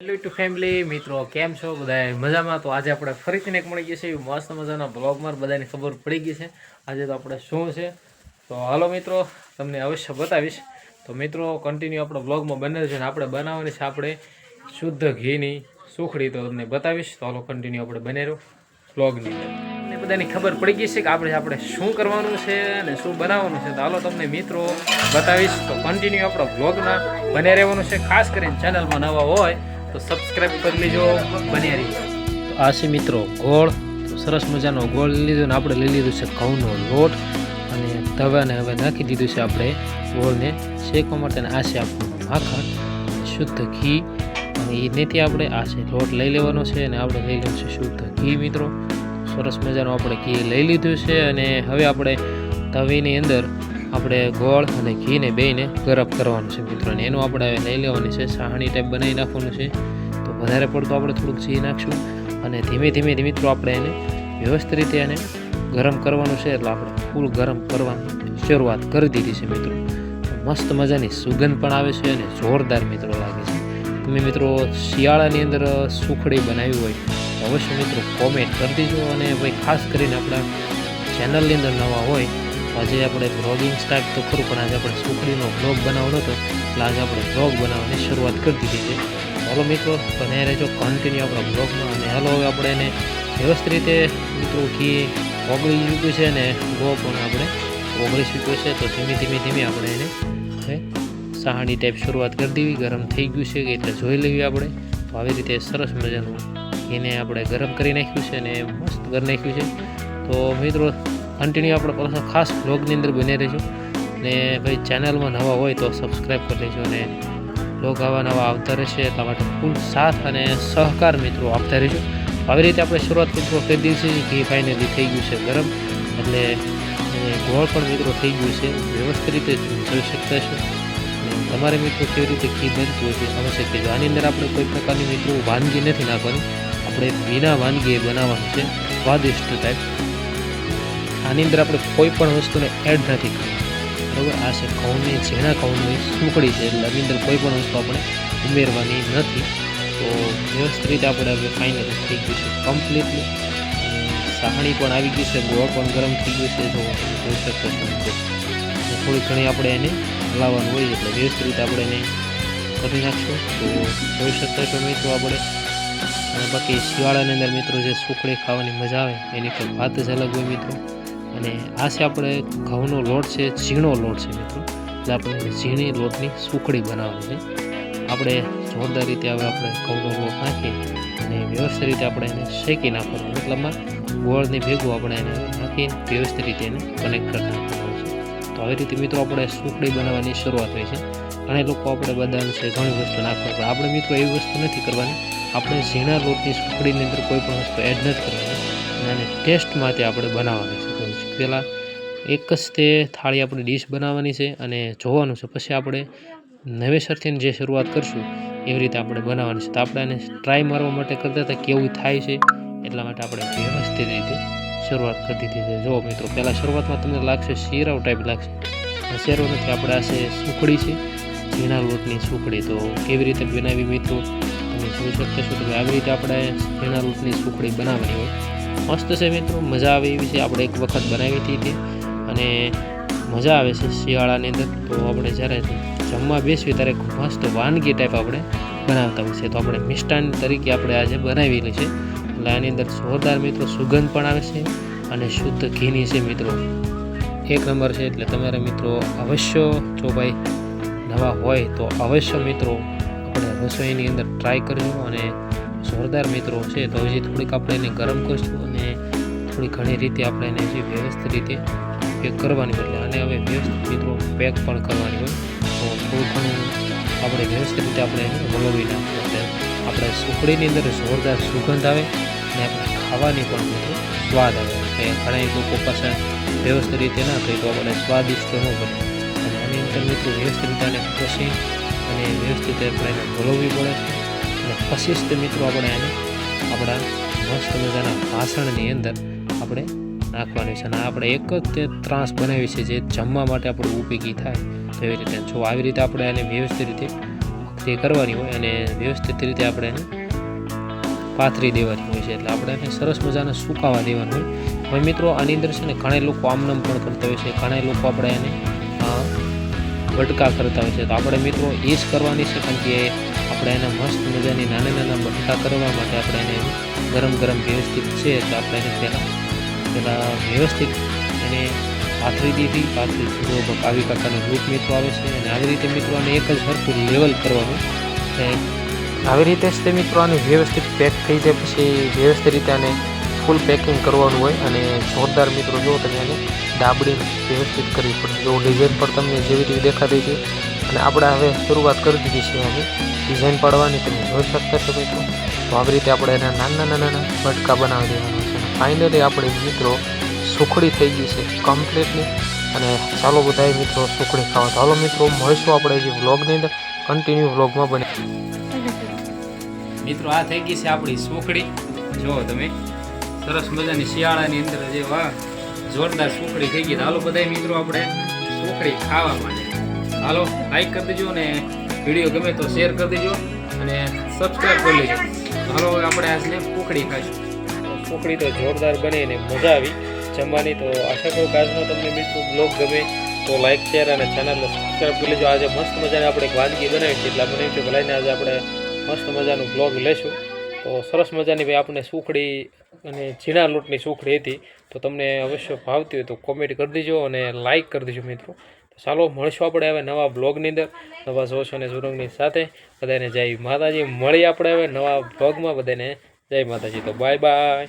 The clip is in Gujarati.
હેલો ટુ ફેમિલી મિત્રો, કેમ છો બધા? મજામાં? તો આજે આપણે ફરીથી એક મળી ગઈ છે મસ્ત મજાના બ્લોગમાં બધાની ખબર પડી ગઈ છે આજે તો આપણે શું છે. તો હાલો મિત્રો, તમને અવશ્ય બતાવીશ. તો મિત્રો કન્ટિન્યુ આપણો બ્લોગમાં બને છે ને આપણે બનાવવાની છે આપણે શુદ્ધ ઘીની સુખડી. તો તમને બતાવીશ. તો હાલો કન્ટિન્યુ આપણે બને રહ્યો બ્લોગની અંદર. તમને બધાની ખબર પડી ગઈ છે કે આપણે શું કરવાનું છે અને શું બનાવવાનું છે. તો હાલો તમને મિત્રો બતાવીશ. તો કન્ટિન્યુ આપણો બ્લોગના બને રહેવાનું છે. ખાસ કરીને ચેનલમાં નવા હોય તો સબસ્ક્રાઇબ કરી લેજો, બન્યા રહીજો. તો આ છે મિત્રો ગોળ. તો સરસ મજાનો ગોળ લીધો ને આપણે લઈ લીધું છે ઘઉંનો લોટ અને તવાને હવે નાખી દીધું છે આપણે ગોળને શેકવા માટે. અને આ છે આપણું માખણ શુદ્ધ ઘી અને એ નથી આપણે આ છે લોટ લઈ લેવાનો છે અને આપણે લઈ લેવાનું છે શુદ્ધ ઘી. મિત્રો સરસ મજાનું આપણે ઘી લઈ લીધું છે અને હવે આપણે તવીની અંદર આપણે ગોળ અને ઘીને બેને ગરમ કરવાનું છે મિત્રો. અને એનું આપણે લઈ લેવાની છે સાહણી ટાઈપ બનાવી નાખવાનું છે. તો વધારે પડતું આપણે થોડુંક ઘી નાખશું અને ધીમે ધીમે મિત્રો આપણે એને વ્યવસ્થિત રીતે એને ગરમ કરવાનું છે. એટલે આપણે ફૂલ ગરમ કરવાની શરૂઆત કરી દીધી છે મિત્રો. મસ્ત મજાની સુગંધ પણ આવે છે અને જોરદાર મિત્રો લાગે છે. તમે મિત્રો શિયાળાની અંદર સુખડી બનાવી હોય તો અવશ્ય મિત્રો કોમેન્ટ કરી દેજો. અને ભાઈ ખાસ કરીને આપણા ચેનલની અંદર નવા હોય આજે આપણે બ્લોગિંગ સ્ટાર્ટ તો ખરું, પણ આજે આપણે સુખડીનો બ્લોગ બનાવવાનો હતો એટલે આજે આપણે બ્લોગ બનાવવાની શરૂઆત કરી દીધી છે. હાલો મિત્રો બને રહેજો કન્ટિન્યુ આપણા બ્લોગમાં. અને હાલો હવે આપણે એને વ્યવસ્થિત રીતે મિત્રો ઘી ઓગળી ચૂક્યું છે અને ગો પણ આપણે ઓગળી ચૂક્યો છે. તો ધીમે ધીમે આપણે એને હવે સાહણી ટાઈપ શરૂઆત કરી દેવી. ગરમ થઈ ગયું છે એટલે જોઈ લેવી આપણે. તો આવી રીતે સરસ મજાનું એને આપણે ગરમ કરી નાખ્યું છે અને મસ્ત કરી નાખ્યું છે. તો મિત્રો કન્ટિન્યુ આપણે પાછા ખાસ બ્લોગની અંદર બને રહેજો. અને ભાઈ ચેનલમાં નવા હોય તો સબસ્ક્રાઈબ કરી લેજો. અને બ્લોગ આવા નવા આવતા રહેશે એટલા માટે ફૂલ સાથ અને સહકાર મિત્રો આપતા રહેજો. આવી રીતે આપણે શરૂઆત મિત્રો કરી દીધી છે. ઘી ફાઇનલી થઈ ગયું છે ગરમ, એટલે ગોળ પણ મિત્રો થઈ ગયું છે વ્યવસ્થિત રીતે જોઈ શકતા છો. તમારે મિત્રો કેવી રીતે ઘી બનતું હોય છે અવશ્ય કહેજો. આની અંદર આપણે કોઈ પ્રકારની મિત્રો વાનગી નથી નાખવાની, આપણે વિના વાનગી બનાવવાનું છે સ્વાદિષ્ટ ટાઈપ. આની અંદર આપણે કોઈ પણ વસ્તુને એડ નથી કરવી બરાબર. આ છે ઘઉંની ઝીણા ઘઉંની સુખડી છે એટલે આની અંદર કોઈ પણ વસ્તુ આપણે ઉમેરવાની નથી. તો વ્યવસ્થિત રીતે આપણે હવે ફાઇનલ થઈ ગયું છે કમ્પ્લીટલી. સાહણી પણ આવી ગઈ છે, ગોળ પણ ગરમ થઈ ગયું છે. જો જોઈ શકતો છો મિત્રો. થોડી ઘણી આપણે એને હલાવવાનું હોય એટલે વ્યવસ્થિત રીતે આપણે એને કરી નાખશું. તો જોઈ શકતા છો મિત્રો આપણે. અને બાકી શિયાળાની અંદર મિત્રો જે સુખડી ખાવાની મજા આવે એની પણ વાત જ અલગ હોય મિત્રો. અને આ છે આપણે ઘઉંનો લોટ છે, ઝીણો લોટ છે મિત્રો. એટલે આપણે ઝીણી લોટની સુખડી બનાવવાની છે. આપણે જોરદાર રીતે હવે આપણે ઘઉંનો લોટ નાખી અને વ્યવસ્થિત રીતે આપણે એને શેકી નાખવાનું. મતલબમાં ગોળની ભેગું આપણે એને નાખી વ્યવસ્થિત રીતે એને કનેક્ટ કરી નાખવાનું છે. તો આવી રીતે મિત્રો આપણે સુખડી બનાવવાની શરૂઆત હોય છે. ઘણા લોકો આપણે બદામ છે ઘણી વસ્તુ નાખવા, પણ આપણે મિત્રો એવી વસ્તુ નથી કરવાની. આપણે ઝીણા લોટની સુખડીની અંદર કોઈ પણ વસ્તુ એડ નથી કરવાની અને ટેસ્ટ માટે આપણે બનાવવાની છે. પહેલાં એક જ તે થાળી આપણે ડીશ બનાવવાની છે અને જોવાનું છે. પછી આપણે નવેસરથી જે શરૂઆત કરશું એવી રીતે આપણે બનાવવાની છે. તો આપણે એને ટ્રાય મારવા માટે કરતા હતા કેવું થાય છે એટલા માટે આપણે વ્યવસ્થિત રીતે શરૂઆત કરી દીધી છે. જો મિત્રો પહેલાં શરૂઆતમાં તમને લાગશે શીરાવ ટાઈપ લાગશે, શેરો નથી. આપણે આ છે સુખડી છે, ઝીણા લોટની સુખડી. તો કેવી રીતે બનાવી મિત્રો તમે જોઈ શકતા છો. તો આવી રીતે આપણે ઝીણા લોટની સુખડી બનાવવાની હોય. મસ્ત છે મિત્રો, મજા આવે એવી છે. આપણે એક વખત બનાવી હતી અને મજા આવે છે શિયાળાની અંદર. તો આપણે જ્યારે જમવા બેસવી ત્યારે મસ્ત વાનગી ટાઈપ આપણે બનાવતા હોય છે. તો આપણે મિષ્ટાન તરીકે આપણે આજે બનાવેલી છે. એટલે આની અંદર જોરદાર મિત્રો સુગંધ પણ આવે છે અને શુદ્ધ ઘીની છે મિત્રો. એક નંબર છે. એટલે તમારે મિત્રો અવશ્ય જો ભાઈ નવા હોય તો અવશ્ય મિત્રો આપણે રસોઈની અંદર ટ્રાય કરજો. અને જોરદાર મિત્રો છે. તો હજી થોડીક આપણે એને ગરમ કરીશું અને થોડી ઘણી રીતે આપણે એને હજી વ્યવસ્થિત રીતે પેક કરવાની બદલે અને હવે વ્યવસ્થિત મિત્રો પેક પણ કરવાની હોય. તો થોડું ઘણું આપણે વ્યવસ્થિત રીતે આપણે એને વલોવી નાખવું એટલે આપણે સુખડીની અંદર જોરદાર સુગંધ આવે અને આપણે ખાવાની પણ મિત્રો સ્વાદ આવે. એટલે ઘણા લોકો પાસે વ્યવસ્થિત રીતે ના થાય તો આપણે સ્વાદિષ્ટ ન બને. અને આની અંદર મિત્રો વ્યવસ્થિત રીતે આને કસી અને વ્યવસ્થિત આપણે એને વલોવવી પડે છે. અને પછી જ મિત્રો આપણે એને આપણા મસ્ત મજાના વાસણની અંદર આપણે નાખવાની છે. અને આપણે એક જ તે ત્રાસ બનાવી છે જે જમવા માટે આપણે ઉપયોગી થાય. તો એવી રીતે જો આવી રીતે આપણે એને વ્યવસ્થિત રીતે એ કરવાની હોય અને વ્યવસ્થિત રીતે આપણે એને પાથરી દેવાની હોય છે. એટલે આપણે એને સરસ મજાને સુકાવા દેવાનું હોય. હવે મિત્રો આની અંદર છે ને ઘણા લોકો આમનામ પણ કરતા હોય છે, ઘણા લોકો આપણે એને બટકા કરતા હોય છે. તો આપણે મિત્રો એ જ કરવાની છે, કારણ કે આપણે એને મસ્ત મજાની નાના નાના બટકા કરવા માટે આપણે એને ગરમ ગરમ વ્યવસ્થિત છે તો આપણે એને પહેલાં વ્યવસ્થિત એને પાથરી દીધી. પાથરી આવી પ્રકારનો લુક મિત્રો આવે છે અને આવી રીતે મિત્રો આને એક જ સરખું લેવલ કરવાનું. આવી રીતે જ તે મિત્રો આને વ્યવસ્થિત પેક થઈ જાય પછી વ્યવસ્થિત રીતે આને ફૂલ પેકિંગ કરવાનું હોય અને જોરદાર મિત્રો જો તમે આને ડાબડીને વ્યવસ્થિત કરવી પડે. જો ડિઝાઇન પર તમને જેવી રીતે દેખાતી હતી અને આપણે હવે શરૂઆત કરી દીધી છે હવે ડિઝાઇન પાડવાની, તમે જોઈ શકતા છો મિત્રો. તો આવી રીતે આપણે એના નાના નાના બટકા બનાવી દેવાનું છે. ફાઇનલી આપણે મિત્રો સુખડી થઈ ગઈ છે કમ્પ્લીટલી. અને ચાલો બધા મિત્રો સુખડી ખાવા. તો હાલો મિત્રો મળીશું આપણે જે વ્લોગની અંદર કન્ટિન્યુ વ્લોગમાં બને. મિત્રો આ થઈ ગઈ છે આપણી સુખડી. જો તમે સરસ મજાની શિયાળાની અંદર જે વાહ જોરદાર સુખડી થઈ ગઈ. હાલો બધા મિત્રો આપણે સુખડી ખાવા માટે. હાલો લાઈક કરી દેજો અને વિડીયો ગમે તો શેર કરી દેજો અને સબસ્ક્રાઈબ કરી લેજો. હાલો આપણે આજને સુખડી ખાઈશું. સુખડી તો જોરદાર બની અને મજા આવી જમવાની. તો આશા કરું કે આજનો તમને મિત્રો બ્લોગ ગમે તો લાઈક શેર અને ચેનલને સબસ્ક્રાઈબ કરી લેજો. આજે મસ્ત મજાની આપણે એક વાનગી બનાવી છે એટલે આપણે કે ભલાઈને આજે આપણે મસ્ત મજાનું બ્લોગ લેશું. તો સરસ મજાની ભાઈ આપણે સુખડી અને ઝીણા લોટની સુખડી હતી. તો તમને અવશ્ય ભાવતી હોય તો કોમેન્ટ કરી દેજો અને લાઈક કરી દેજો મિત્રો. તો ચાલો મળીશું આપણે હવે નવા બ્લોગની અંદર નવા જોશ અને સુરંગની સાથે. બધાને જય માતાજી. મળી આપણે હવે નવા બ્લોગમાં. બધાને જય માતાજી. તો બાય બાય.